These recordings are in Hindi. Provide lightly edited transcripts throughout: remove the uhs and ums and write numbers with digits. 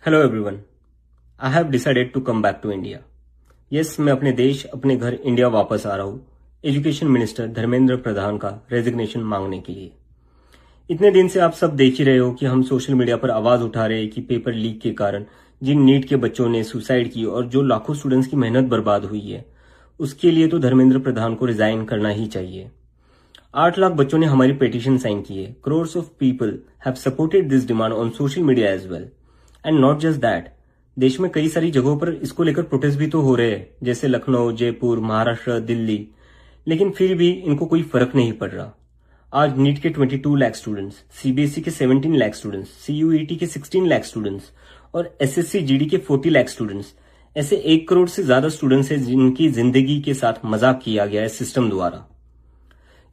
Hello everyone, I have decided to come back to India. Yes, मैं अपने देश, अपने घर इंडिया वापस आ रहा हूँ एजुकेशन मिनिस्टर धर्मेंद्र प्रधान का रेजिग्नेशन मांगने के लिए। इतने दिन से आप सब देख ही रहे हो कि हम सोशल मीडिया पर आवाज उठा रहे हैं कि पेपर लीक के कारण जिन नीट के बच्चों ने सुसाइड की और जो लाखों स्टूडेंट्स की मेहनत बर्बाद हुई है, उसके लिए तो धर्मेंद्र प्रधान को रिजाइन करना ही चाहिए। 8 लाख बच्चों ने हमारी पिटीशन साइन की है। Crores of people have supported this demand on social media as well. And not just that, देश में कई सारी जगहों पर इसको लेकर प्रोटेस्ट भी तो हो रहे हैं, जैसे लखनऊ, जयपुर, महाराष्ट्र, दिल्ली। लेकिन फिर भी इनको कोई फर्क नहीं पड़ रहा। आज नीट के 22 लाख स्टूडेंट्स, सीबीएसई के 17 लाख स्टूडेंट्स, सीयूईटी के 16 लाख स्टूडेंट्स और एसएससी जीडी के 40 लाख स्टूडेंट्स, ऐसे 1 करोड़ से ज्यादा स्टूडेंट्स हैं जिनकी जिंदगी के साथ मजाक किया गया है सिस्टम द्वारा।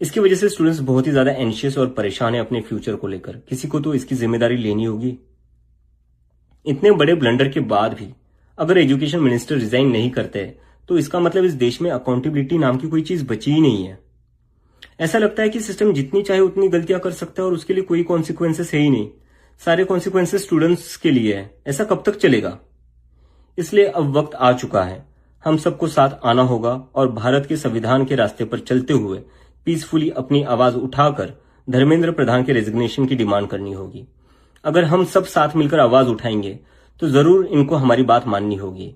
इसकी वजह से स्टूडेंट्स बहुत ही ज्यादा एंशियस और परेशान है अपने फ्यूचर को लेकर। किसी को तो इसकी जिम्मेदारी लेनी होगी। इतने बड़े ब्लंडर के बाद भी अगर एजुकेशन मिनिस्टर रिजाइन नहीं करते तो इसका मतलब इस देश में अकाउंटेबिलिटी नाम की कोई चीज बची ही नहीं है। ऐसा लगता है कि सिस्टम जितनी चाहे उतनी गलतियां कर सकता है और उसके लिए कोई कॉन्सिक्वेंसेस है ही नहीं। सारे कॉन्सिक्वेंसेस स्टूडेंट्स के लिए है। ऐसा कब तक चलेगा? इसलिए अब वक्त आ चुका है, हम सबको साथ आना होगा और भारत के संविधान के रास्ते पर चलते हुए पीसफुली अपनी आवाज उठाकर धर्मेंद्र प्रधान के रेजिग्नेशन की डिमांड करनी होगी। अगर हम सब साथ मिलकर आवाज उठाएंगे तो जरूर इनको हमारी बात माननी होगी।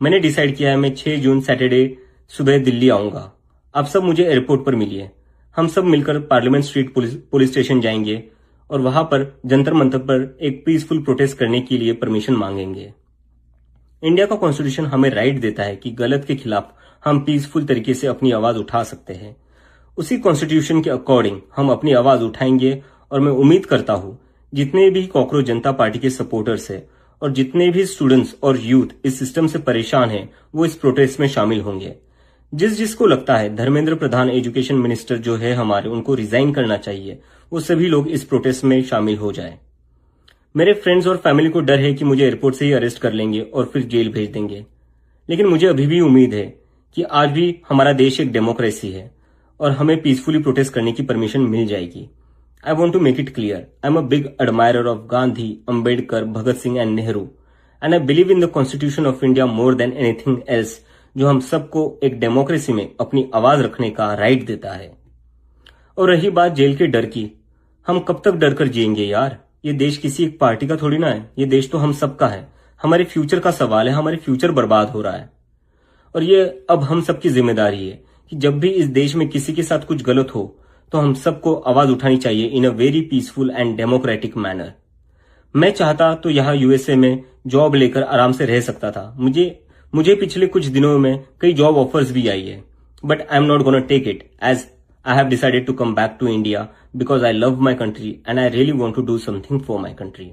मैंने डिसाइड किया है, मैं 6 जून सैटरडे सुबह दिल्ली आऊंगा। आप सब मुझे एयरपोर्ट पर मिलिए। हम सब मिलकर पार्लियामेंट स्ट्रीट पुलिस स्टेशन जाएंगे और वहां पर जंतर मंतर पर एक पीसफुल प्रोटेस्ट करने के लिए परमिशन मांगेंगे। इंडिया का कॉन्स्टिट्यूशन हमें राइट देता है कि गलत के खिलाफ हम पीसफुल तरीके से अपनी आवाज उठा सकते हैं। उसी कॉन्स्टिट्यूशन के अकॉर्डिंग हम अपनी आवाज उठाएंगे और मैं उम्मीद करता हूं जितने भी कॉकरोच जनता पार्टी के सपोर्टर्स हैं और जितने भी स्टूडेंट्स और यूथ इस सिस्टम से परेशान हैं, वो इस प्रोटेस्ट में शामिल होंगे। जिसको लगता है धर्मेंद्र प्रधान एजुकेशन मिनिस्टर जो है हमारे, उनको रिजाइन करना चाहिए, वो सभी लोग इस प्रोटेस्ट में शामिल हो जाए। मेरे फ्रेंड्स और फैमिली को डर है कि मुझे एयरपोर्ट से ही अरेस्ट कर लेंगे और फिर जेल भेज देंगे। लेकिन मुझे अभी भी उम्मीद है कि आज भी हमारा देश एक डेमोक्रेसी है और हमें पीसफुली प्रोटेस्ट करने की परमिशन मिल जाएगी। I want to make it clear, I'm a big admirer of Gandhi, Ambedkar, Bhagat Singh and Nehru, and I believe in the Constitution of India more than anything else, जो हम सबको एक डेमोक्रेसी में अपनी आवाज रखने का राइट देता है। और रही बात जेल के डर की, हम कब तक डर कर जिएंगे यार? ये देश किसी एक पार्टी का थोड़ी ना है, ये देश तो हम सबका है। हमारे फ्यूचर का सवाल है, हमारे फ्यूचर बर्बाद हो रहा है और ये अब हम सबकी जिम्मेदारी है कि जब भी इस देश में किसी के साथ कुछ गलत हो तो हम सबको आवाज उठानी चाहिए in a very peaceful and democratic manner. मैं चाहता तो यहाँ यूएसए में जॉब लेकर आराम से रह सकता था। मुझे पिछले कुछ दिनों में कई जॉब ऑफर्स भी आई है, but I am not gonna take it as I have decided to come back to India because I love my country and I really want to do something for my country.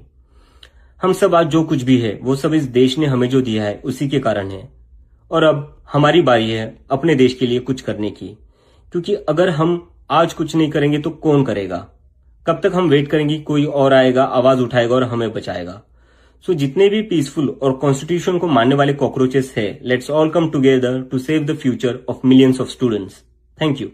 हम सब आज जो कुछ भी है वो सब इस देश ने हमें जो दिया है उसी के कारण है और अब हमारी बारी है अपने देश के लिए कुछ करने की, क्योंकि अगर हम आज कुछ नहीं करेंगे तो कौन करेगा? कब तक हम वेट करेंगे कोई और आएगा, आवाज उठाएगा और हमें बचाएगा? सो जितने भी पीसफुल और कॉन्स्टिट्यूशन को मानने वाले कॉकरोचेस है, let's all come together to save the future of millions of students. Thank you.